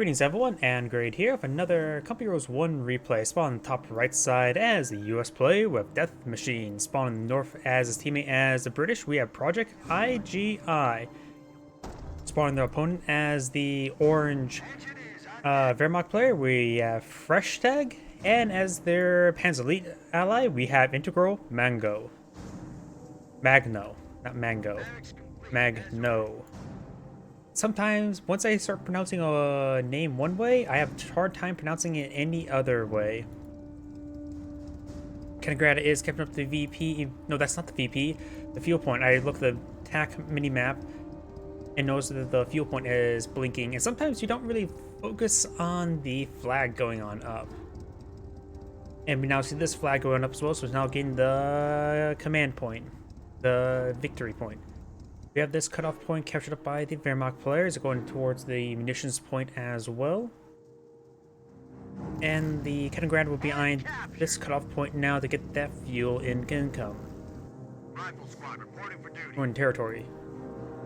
Greetings everyone, and Grade here with another Company Heroes 1 replay. Spawn on the top right side as the US player with Death Machine. Spawn in the north as his teammate as the British, we have ProjectIGI. Spawn in their opponent as the orange Wehrmacht player, we have Fresheg. And as their Panzer Elite ally, we have IntergralMago. Magno, not Mango. Magno. Sometimes, once I start pronouncing a name one way, I have a hard time pronouncing it any other way. Kanagrada is keeping up the VP. No, that's not the VP. The fuel point. I look at the TAC mini-map and notice that the fuel point is blinking. And sometimes you don't really focus on the flag going on up. And we now see this flag going up as well, so it's now getting the command point. The victory point. We have this cutoff point captured up by the Wehrmacht players going towards the munitions point as well. And the Kanagrad will be behind this cutoff point now to get that fuel in income. Rifle squad reporting for duty. We're in territory.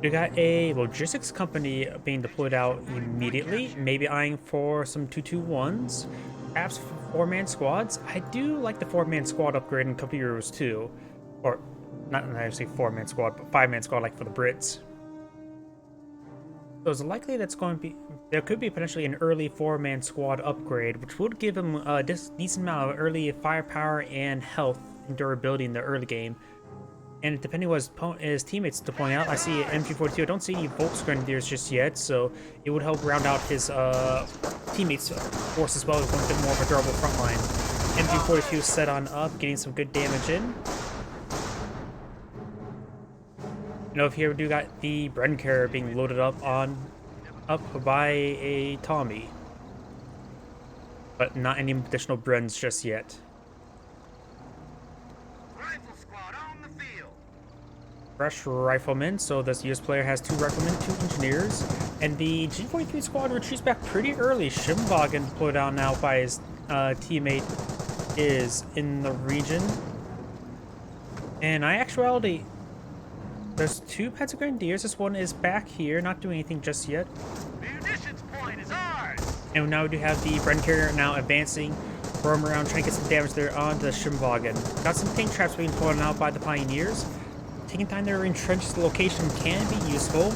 We got a logistics company being deployed out immediately, maybe eyeing for some 221s, perhaps 4-man squads. I do like the 4-man squad upgrade in Company Heroes 2, or not actually 4-man squad, but 5-man squad like for the Brits. So it's likely that's going to be, there could be potentially an early 4-man squad upgrade, which would give him a decent amount of early firepower and health and durability in the early game. And depending on what his teammates deploying out, I see MG42. I don't see any Volksgrenadiers just yet, so it would help round out his teammates' force as well with a bit more of a durable front line. MG42 set on up, getting some good damage in. You know, here we do got the Bren carrier being loaded up by a Tommy, but not any additional Brens just yet. Rifle squad on the field. Fresh riflemen, so this US player has 2 riflemen, 2 engineers, and the G43 squad retreats back pretty early. Schimwagen deployed out now by his teammate is in the region. And in actuality, there's 2 Panzer Grenadiers. This one is back here, not doing anything just yet. Munitions point is ours. And now we do have the Bren carrier now advancing, roam around, trying to get some damage there on the Schimwagen. Got some tank traps being thrown out by the Pioneers. Taking time to entrench the location can be useful,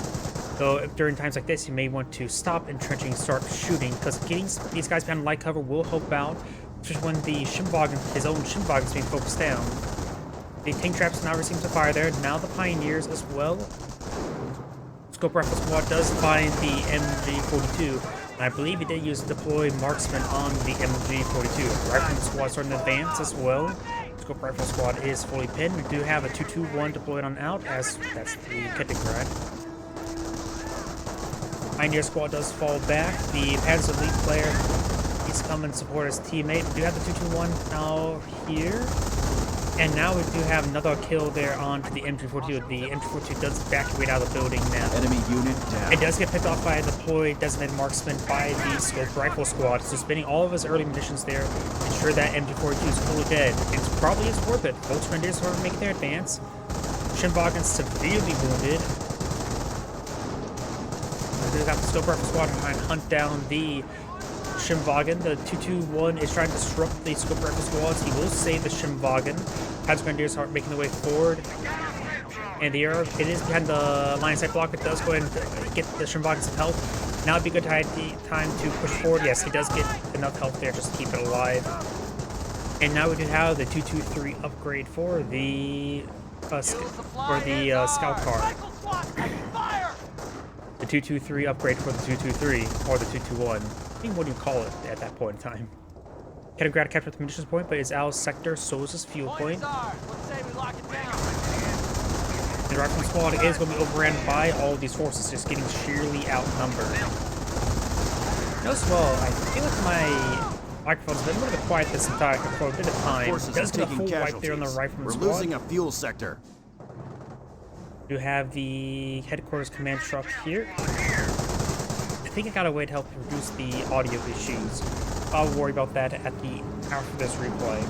though during times like this you may want to stop entrenching and start shooting, because getting these guys behind light cover will help out, especially when the Schimwagen, his own Schimwagen, is being focused down. The tank traps now receive some fire there. Now the Pioneers as well. Scope Rifle Squad does find the MG42. And I believe he did use deploy marksman on the MG42. Rifleman Squad starting to advance as well. Scope Rifle Squad is fully pinned. We do have a 221 deployed on out, as that's the Kanagrad. Pioneer Squad does fall back. The Panzer Elite player, he's come and support his teammate. We do have the 221 now here. And now we do have another kill there onto the MG42. The MG42 does evacuate out of the building now. Enemy unit down. It does get picked off by a deployed designated marksman by the Scope Rifle Squad, so spending all of his early munitions there, ensure that MG42 is fully dead. It probably is worth it. Volksgrenadiers are making their advance. Schimwagen severely wounded. We got the Scope Rifle Squad trying to hunt down the Schimwagen. The 221 is trying to disrupt the Scope Rifle Squads. He will save the Schimwagen. Panzer Grenadiers are making their way forward. And it is behind the line of sight block. It does go ahead and get the Schimwagen some health. Now would be a good time to push forward. Yes, he does get enough health there just to keep it alive. And now we do have the 223 upgrade for the scout car. The 223 upgrade for the 223, or the 221. I think what do you call it at that point in time. Kanagrad captured the munitions point, but is Al's sector, so is his fuel point. The Rifleman Squad is going to be overrun by all of these forces, just getting sheerly outnumbered. Notice well, I feel like my microphone's been a little bit quiet this entire for a bit of time. Forces Does get a taking full wipe there on the Rifleman Squad. We're losing a fuel sector. You have the headquarters command truck here. I think I got a way to help reduce the audio issues. I'll worry about that after this replay.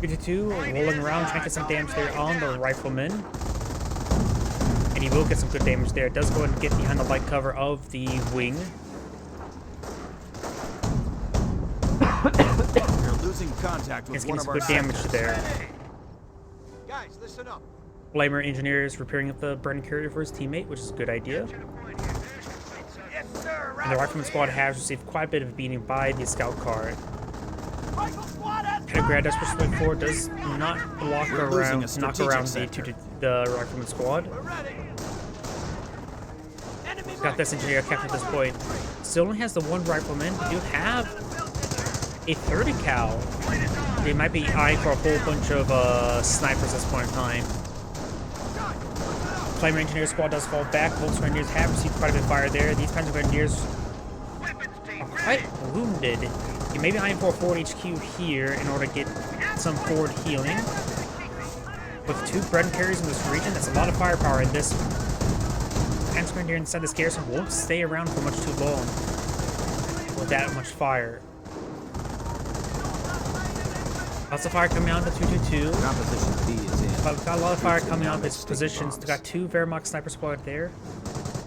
52 rolling around, trying to get some damage there on the riflemen. And he will get some good damage there. It does go ahead and get behind the light cover of the wing. We're losing contact with It's one getting of some our good damage sectors. there. Guys, listen up. Flamer engineer is repairing up the Bren carrier for his teammate, which is a good idea. Yes, sir. And the Rifleman squad has received quite a bit of beating by the scout car. Rifle squad has Pentagram Desperate 4 does not block We're losing a around, knock strategic around sector. the Rifleman squad. We're ready. Enemy Got this engineer captured at this point. Still only has the one Rifleman. We do have a 30 cal. They might be eyeing for a whole bunch of snipers at this point in time. Flamer engineer squad does fall back. Volks Grenadiers have received quite a bit of fire there. These kinds of Grenadiers weapons team are quite wounded. You may be eyeing for a forward HQ here in order to get some forward healing. With 2 Bren carriers in this region, that's a lot of firepower, and this Panzer Grenadier inside this garrison won't stay around for much too long with that much fire. Lots of fire coming out of the 222. Composition B is in. But we've got a lot of fire coming out of its positions. We've got 2 Wehrmacht sniper squad there.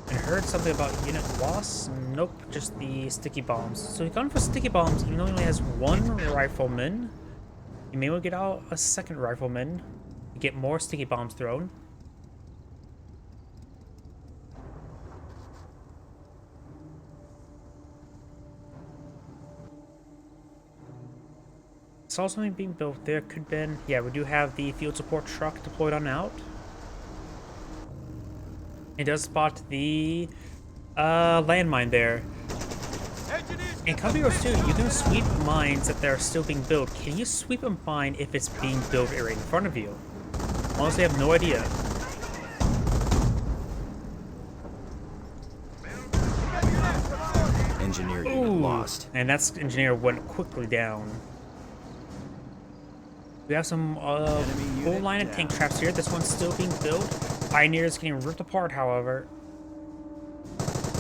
And heard something about unit loss. Nope, just the sticky bombs. So he's gone for sticky bombs, even though he only has 1 rifleman. He may well get out a 2nd rifleman to get more sticky bombs thrown. Saw something being built there. Could have been. Yeah, we do have the field support truck deployed on out. It does spot the landmine there. In Company Heroes 2, you can sweep mines that they're still being built. Can you sweep a mine if it's being built right in front of you? Honestly, I have no idea. Engineer unit Ooh, lost. and that's engineer went quickly down. We have some full unit line of down. tank traps here. This one's still being built. Pioneer is getting ripped apart, however.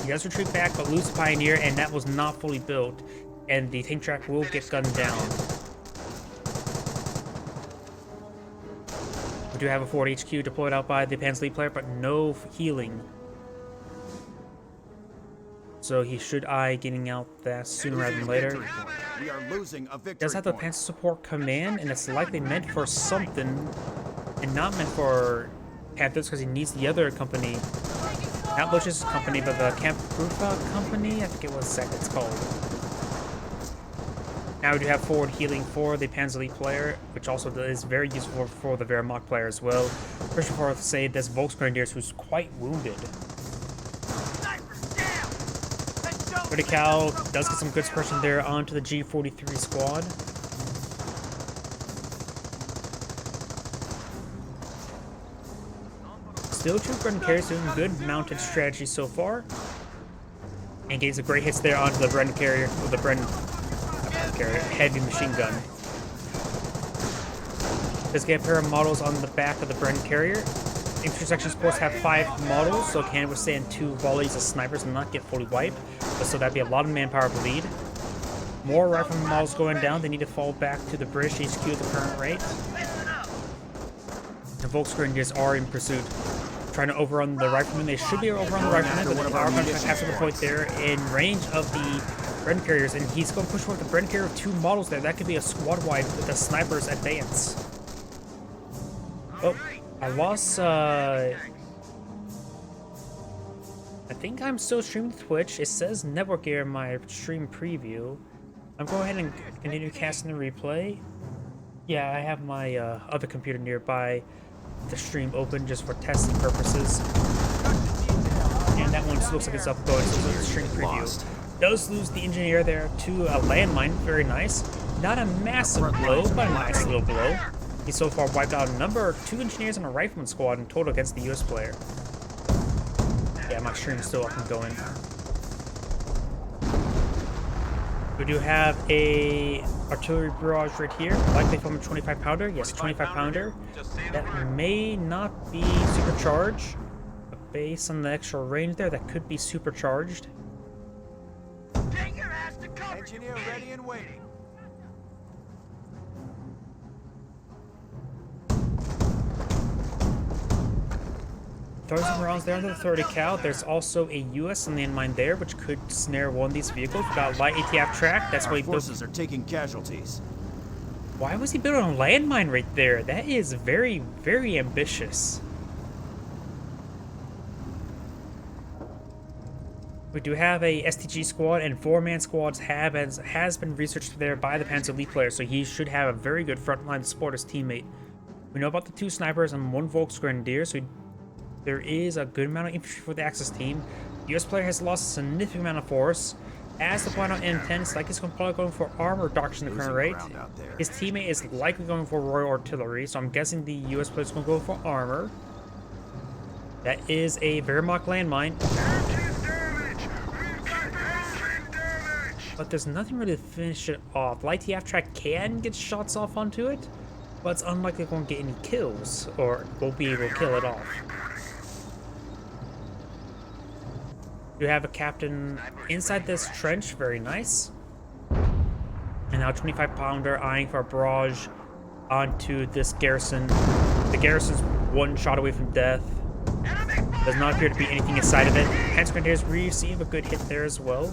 He does retreat back, but loses Pioneer, and that was not fully built. And the tank trap will get gunned down. We do have a forward HQ deployed out by the Panzer Lead player, but no healing. So he should eye getting out that sooner rather than later. We are losing a victory Does have the point. Panzer Support Command, and it's likely meant for something, and not meant for Panthers, because he needs the other company. Not Lucius' company, but the Camp Rufa company? I forget what sect it's called. Now we do have forward healing for the Panzer League player, which also is very useful for the Wehrmacht player as well. First of all, to say this Volks Grenadiers, who's quite wounded. Critical does get some good suppression there onto the G43 squad. Still 2 Bren carriers doing good mounted strategy so far. And getting some great hits there onto the Bren carrier, with the Bren carrier, heavy machine gun. Does get a pair of models on the back of the Bren carrier. Intersection sports have 5 models, so can withstand 2 volleys of snipers and not get fully wiped. But so that'd be a lot of manpower bleed. More rifleman models going down. They need to fall back to the British HQ at the current rate. The Volks Grenadiers are in pursuit, trying to overrun the riflemen. They should be able to overrun the riflemen, but they are going to capture the point there in range of the Bren carriers, and he's going to push forward the Bren carrier with 2 models there. That could be a squad wide with the snipers advance. Oh, I lost. I think I'm still streaming Twitch. It says network error in my stream preview. I'm going ahead and continue casting the replay. Yeah, I have my other computer nearby, the stream open just for testing purposes. And that one looks like it's up going, so it's a stream preview. Does lose the engineer there to a landmine, very nice. Not a massive blow, but a nice little blow. He so far wiped out a number of 2 engineers and a rifleman squad in total against the US player. Yeah, my stream's still up and going. We do have a artillery barrage right here, likely from a 25 pounder. Yes, 25 pounder. That may not be supercharged, but based on the extra range there, that could be supercharged. Get your ass to cover. Engineer ready and waiting. Throw some rounds there under the 30 cal. There's also a US landmine there, which could snare one of these vehicles. We got a light ATF track. That's Our why he built. forces are taking casualties. Why was he building a landmine right there? That is very, very ambitious. We do have a STG squad, and 4-man squads has been researched there by the Panzer Elite player, so he should have a very good frontline support as teammate. We know about the 2 snipers and 1 Volksgrenadier, so there is a good amount of infantry for the Axis team. The US player has lost a significant amount of force. As the point on M10, it's like he's probably going for armor doctrine at the current rate. His teammate is likely going for Royal Artillery, so I'm guessing the US player is going to go for armor. That is a Wehrmacht landmine. But there's nothing really to finish it off. Light TF track can get shots off onto it, but it's unlikely it won't get any kills, or won't be able to kill it off. You have a captain inside this trench, very nice. And now 25-pounder eyeing for a barrage onto this garrison. The garrison's 1 shot away from death. Does not appear to be anything inside of it. Panzer Grenadiers receive a good hit there as well.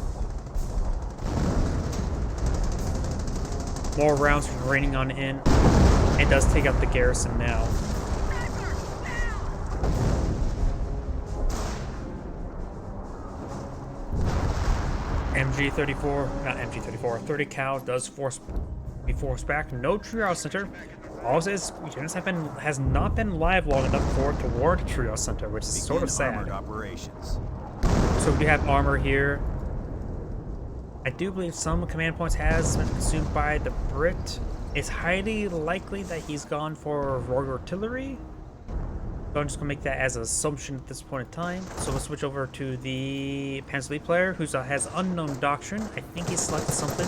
More rounds raining on in. It does take out the garrison now. Not MG34, 30 cal does be forced back. No Treehouse Center. All says units has not been live long enough for it to warrant a Treehouse Center, which is sort of sad. Operations. So we do have armor here. I do believe some command points has been consumed by the Brit. It's highly likely that he's gone for Royal Artillery. So I'm just gonna make that as an assumption at this point in time. So we'll switch over to the Panzer Elite player who has unknown doctrine. I think he selected something.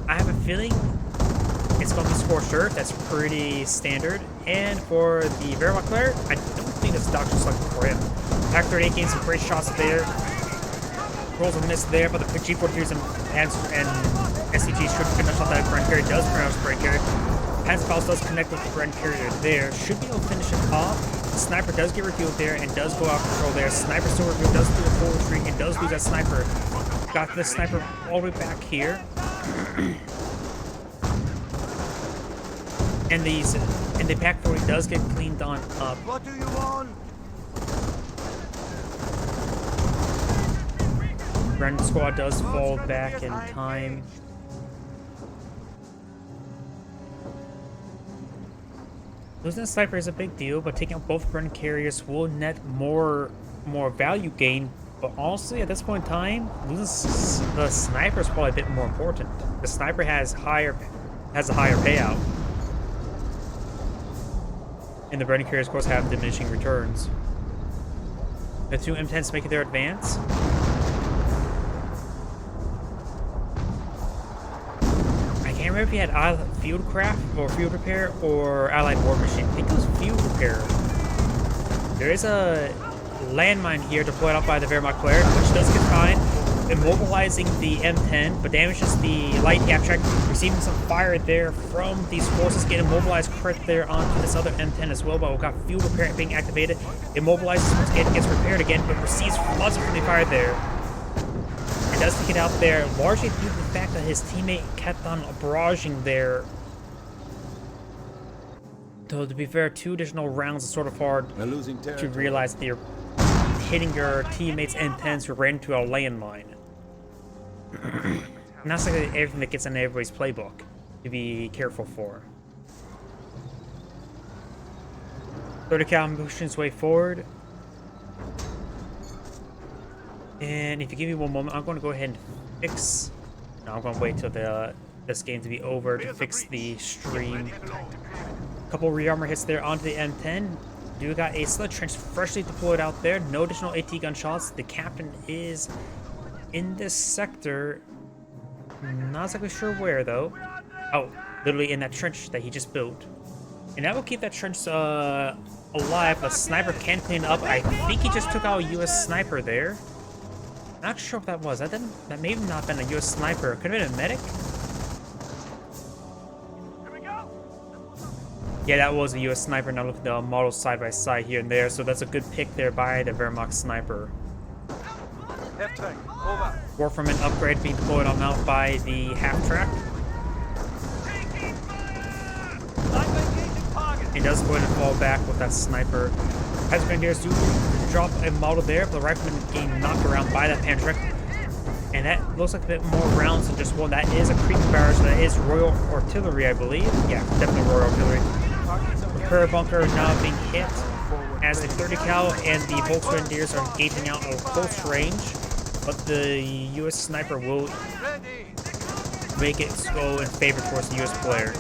I have a feeling it's gonna be Scorched Earth. That's pretty standard. And for the Wehrmacht player, I don't think it's doctrine selected for him. Pack 38 gains some great shots there. Rolls a miss there, but the G43s and SCG should finish off that Grand Carrier. Does pronounce Grand Carrier. Panzer Faust does connect with the Grand Carrier there. Should be able to finish it off. The sniper does get revealed there and does go out of control there. Sniper still revealed, does do a full retreat and does lose that sniper. Got the sniper all the way back here. And the Pack 40 does get cleaned on up. What do you want? Ren squad does fall back in time. Losing a sniper is a big deal, but taking out both Bren carriers will net more value gain. But honestly, at this point in time, losing the sniper is probably a bit more important. The sniper has a higher payout, and the Bren carriers, of course, have diminishing returns. The 2 M10s making their advance. I can't remember if he had field craft or field repair or allied war machine. I think it was field repair. There is a landmine here deployed out by the Wehrmacht player, which does get fine, immobilizing the M10, but damages the light cap track, receiving some fire there from these forces, getting immobilized crit there onto this other M10 as well, but we've got field repair being activated. Immobilizes once again, gets repaired again, but receives lots of friendly fire there. It does take it out there, largely due to the fact that his teammate kept on barraging there. Though, to be fair, 2 additional rounds is sort of hard to realize that you're hitting your teammates' M10s who ran into a landmine. And that's like everything that gets in everybody's playbook to be careful for. 30 cal pushing its way forward. And if you give me one moment, I'm going to go ahead and fix. No, I'm going to wait till this game to be over to fix the stream. Couple rearmor hits there onto the M10. Do got a sled trench freshly deployed out there. No additional AT gun shots. The captain is in this sector. Not exactly sure where though. Oh, literally in that trench that he just built. And that will keep that trench alive. The sniper can clean it up. I think he just took out a US sniper there. Not sure what that was. That may have not been a US sniper. Could have been a medic. Here we go. Yeah, that was a US sniper. Now look at the models side by side here and there. So that's a good pick there by the Wehrmacht sniper. F-track, over. Warframen upgrade being deployed on now by the half-track. It does go ahead and fall back with that sniper. As Grenadiers do drop a model there, but the riflemen getting knocked around by that Panzer. And that looks like a bit more rounds than just one. That is a creepy barrage. That is Royal Artillery, I believe. Yeah, definitely Royal Artillery. Repair bunker now being hit as the 30 cal and the Volksgrenadiers are engaging out at close range. But the US sniper will make it go in favor towards the US player.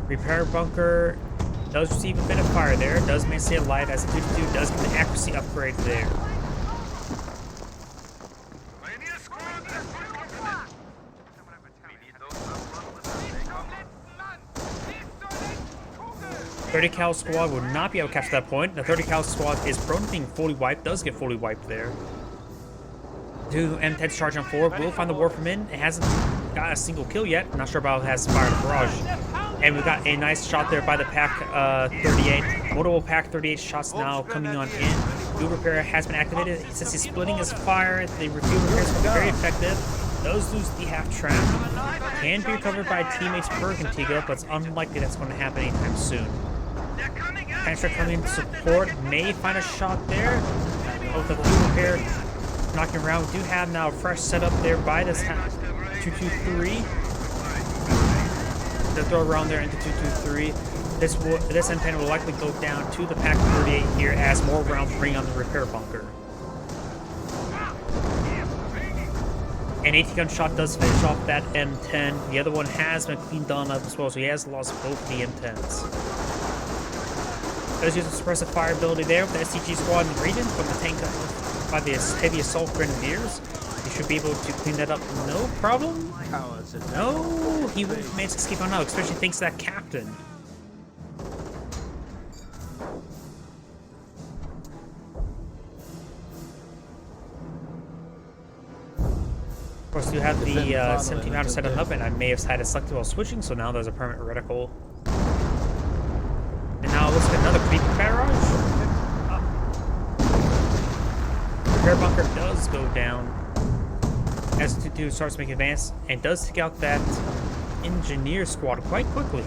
Repair bunker does receive a bit of fire there. Does manage to stay alive as the 222 does get the accuracy upgrade there. The 30 cal squad would not be able to capture that point. The 30 cal squad is prone to being fully wiped. Does get fully wiped there. 2 M10s charging forward. Will find the Warframen. It hasn't got a single kill yet. Not sure about it has fired a barrage. And we got a nice shot there by the Pack 38. Multiple Pack 38 shots now coming on in. Fuel repair has been activated. Since he's splitting his fire, the fuel repair is going to be very effective. Does lose the half-track. Can be recovered by teammates per Contigo, but it's unlikely that's going to happen anytime soon. Panzer coming to support. May find a shot there. Oh, the fuel repair knocking around. We do have now a fresh setup there by this 223. To throw around there into 223. This M10 will likely go down to the Pack 38 here as more rounds bring on the repair bunker. An 80-gun shot does finish off that M10. The other one has been cleaned on up as well, so he has lost both the M10s. Does use a suppressive fire ability there with the SCG squad in the region from the tank by the heavy assault grenadiers. He should be able to clean that up, no problem. No, he will manage to escape on out, especially thanks to that captain. Of course, you have the 1700 set up, and I may have had it selected while switching, so now there's a permanent reticle. And now let's get another creepy barrage. Repair bunker does go down as 2-2 starts making advance and does take out that engineer squad quite quickly.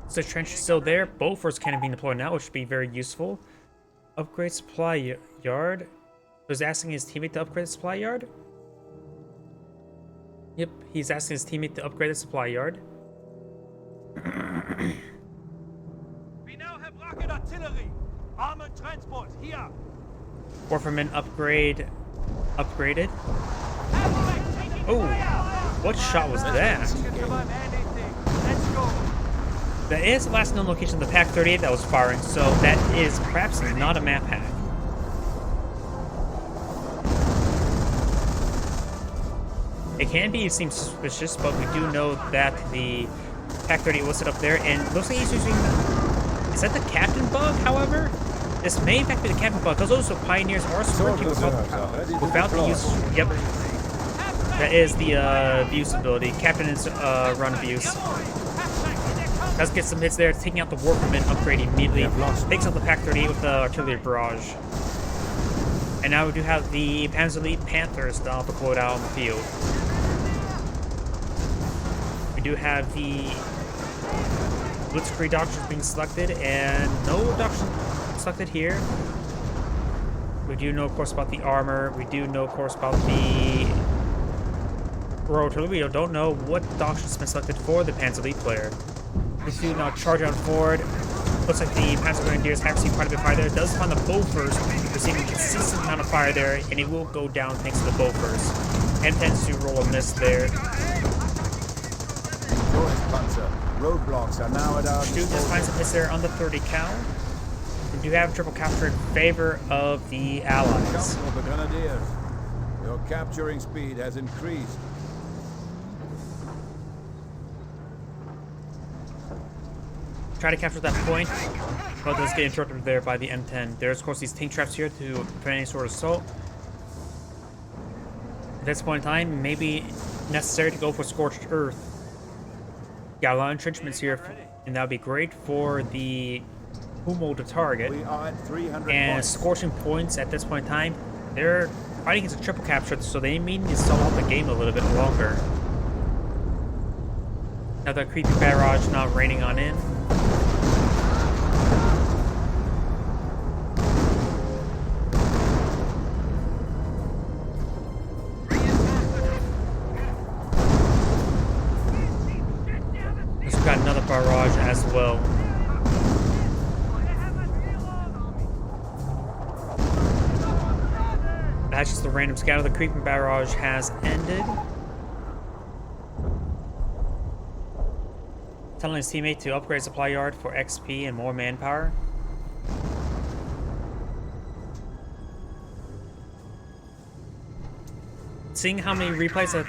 So the trench is still there. Bofors can be deployed now, which should be very useful. Upgrade supply yard. So he's asking his teammate to upgrade the supply yard? Yep, he's asking his teammate to upgrade the supply yard. We now have rocket artillery. Armored transport here. Warframen upgraded. Oh, what shot was that? Let's go. That is the last known location of the Pack 38 that was firing, so that is perhaps not a map hack. It can be, it seems suspicious, but we do know that the Pack 38 was set up there, and it looks like he's using the... Is that the captain bug, however? This may in fact be the captain bug, because those pioneers are sprinting without the use... Yep. That is the abuse ability. Captain is run abuse. Does get some hits there, taking out the Warframen upgrade immediately. Takes out the Pack 38 with the artillery barrage. And now we do have the Panzer Elite Panthers now deployed out on the field. We do have the Blitzkrieg doctrines being selected, and no doctrine selected here. We do know, of course, about the armor. We do know, of course, about the Royal Artillery. We don't know what doctrine's been selected for the Panzer Elite player. This dude now charge on forward. Looks like the Panzer Grenadiers have received quite a bit of fire there. It does find the Bofors receiving a consistent amount of fire there, and it will go down thanks to the Bofors. M10s to roll a miss there. Roadblocks are now at our Student just finds a miss there on the 30 cal. We do have triple capture in favor of the Allies. Council of the Grenadiers. Your capturing speed has increased. Try to capture that point, but does get interrupted there by the M10. There's, of course, these tank traps here to prevent any sort of assault. At this point in time, maybe necessary to go for Scorched Earth. Got a lot of entrenchments here, and that would be great for the Hummel to target. We are at 300 And points. Scorching Points at this point in time, they're fighting against a triple capture, so they may need to stall out the game a little bit longer. Now that creepy barrage not raining on in. We've got another barrage as well. That's just a random scatter. The creeping barrage has ended. Telling his teammate to upgrade supply yard for XP and more manpower. Seeing how many replays that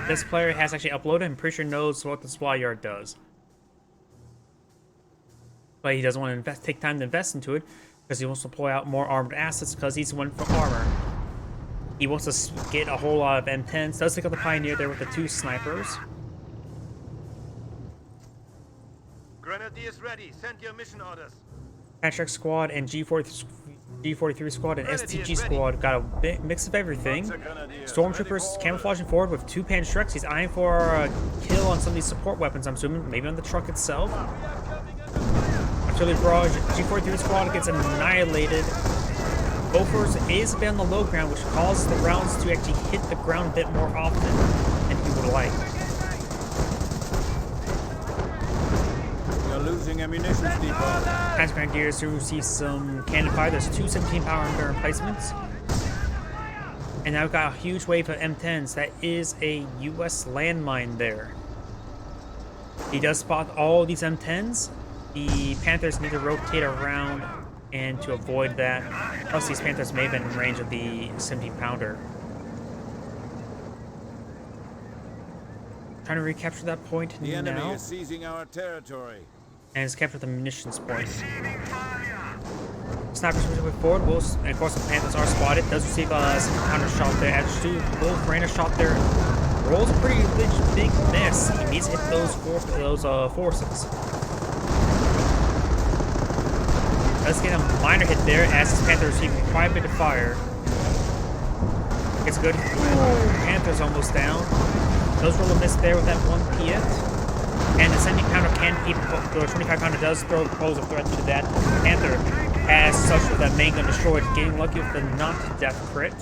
this player has actually uploaded, I'm pretty sure knows what the supply yard does. But he doesn't want to take time to invest into it because he wants to deploy out more armored assets because he's one for armor. He wants to get a whole lot of M10s. Does take out the Pioneer there with the 2 snipers. Grenadiers ready. Send your mission orders. Patrick squad and G43 squad and STG squad got a big mix of everything. Stormtroopers camouflaging forward with 2 pan Shreks. He's eyeing for a kill on some of these support weapons, I'm assuming. Maybe on the truck itself. Artillery barrage. G43 squad gets annihilated. Bofors is a bit on the low ground, which causes the rounds to actually hit the ground a bit more often than he would like. We're losing ammunition depot. As Grenadiers who receive some cannon fire, there's 2 17 power under emplacements. And now we've got a huge wave of M10s. That is a US landmine there. He does spot all these M10s. The Panthers need to rotate around and to avoid that. Plus these Panthers may have been in range of the 17 pounder. Trying to recapture that point The enemy now. is seizing our territory. And it's captured the munitions point. Snipers moving forward. Wolves, and of course the Panthers are spotted. Does receive a 17 pounder shot there. As Stu Wolf ran a shot there. Rolls a pretty big miss. He needs to hit those forces. Does get a minor hit there as his Panther receiving quite a bit of fire. Gets a good. Panther's almost down. Does roll a miss there with that 1 Piet. And the 70 pounder can keep the 25 pounder does throw pose a threat to that Panther as such with that main gun destroyed. Getting lucky with the not death crit.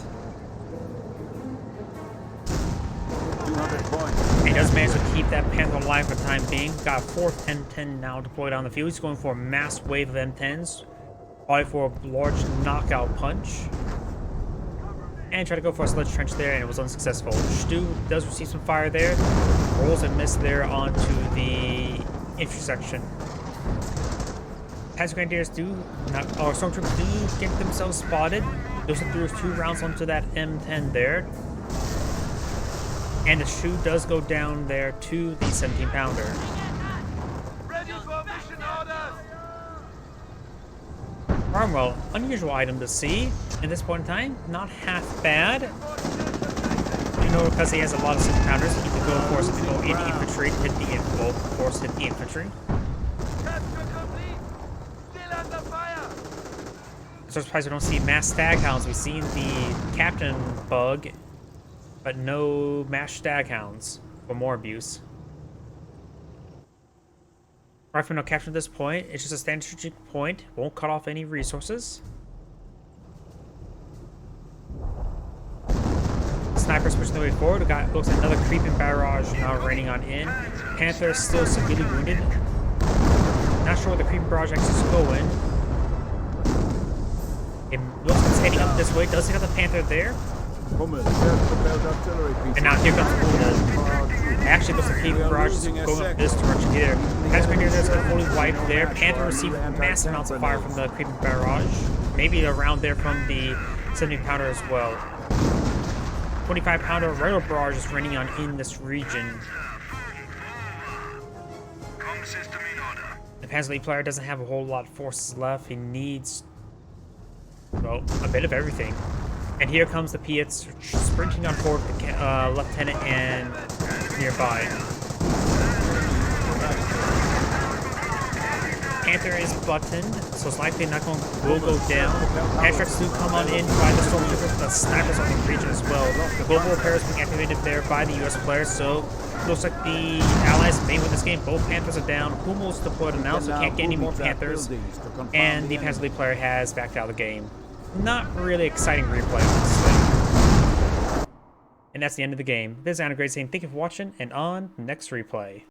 200 points. He does manage to keep that Panther alive for the time being. Got a 4th M10 now deployed on the field. He's going for a mass wave of M10s. Probably for a large knockout punch. And try to go for a sledge trench there, and it was unsuccessful. Stu does receive some fire there. Rolls and miss there onto the intersection. Panzer Grenadiers Stormtroopers do get themselves spotted. Goes through 2 rounds onto that M10 there. And the shoe does go down there to the 17 pounder. Ready for mission orders. Farmwell, unusual item to see at this point in time. Not half bad. You know, because he has a lot of 17 pounders, he can go, of course, to go in infantry, hit the infantry, of course, hit the infantry. Capture complete. Still under fire. So surprised we don't see mass staghounds. We've seen the captain bug, but no mass staghounds for more abuse. Rifle no capture at this point. It's just a standard strategic point. Won't cut off any resources. Snipers pushing their way forward. We got looks like another creeping barrage now raining on in. Panther is still severely wounded. Not sure where the creeping barrage actually is going. It looks like it's heading up this way. Does take out the Panther there. Hummel, self-propelled artillery pieces. And now here comes Hummel. Actually, looks like creeping barrage is going up this direction here. Panzer Grenadiers are fully wiped there. Panther received massive amounts of fire from the creeping barrage. Maybe around there from the 70 pounder as well. 25 pounder regular barrage is raining on in this region. Com system in order. The Panzer League player doesn't have a whole lot of forces left. He needs, well, a bit of everything. And here comes the Piets sprinting on forward with the lieutenant and nearby. Panther is buttoned, so it's likely not going will go down. Patriots do come on in by the stormtroopers, but snipers on the region as well. Global repairs being activated there by the US players, so looks like the Allies may win this game. Both Panthers are down. Hummel's deployed now, so can't get any more Panthers. And the Panzer League player has backed out of the game. Not really exciting replay, honestly. And that's the end of the game. This is Anna Great saying thank you for watching, and on next replay.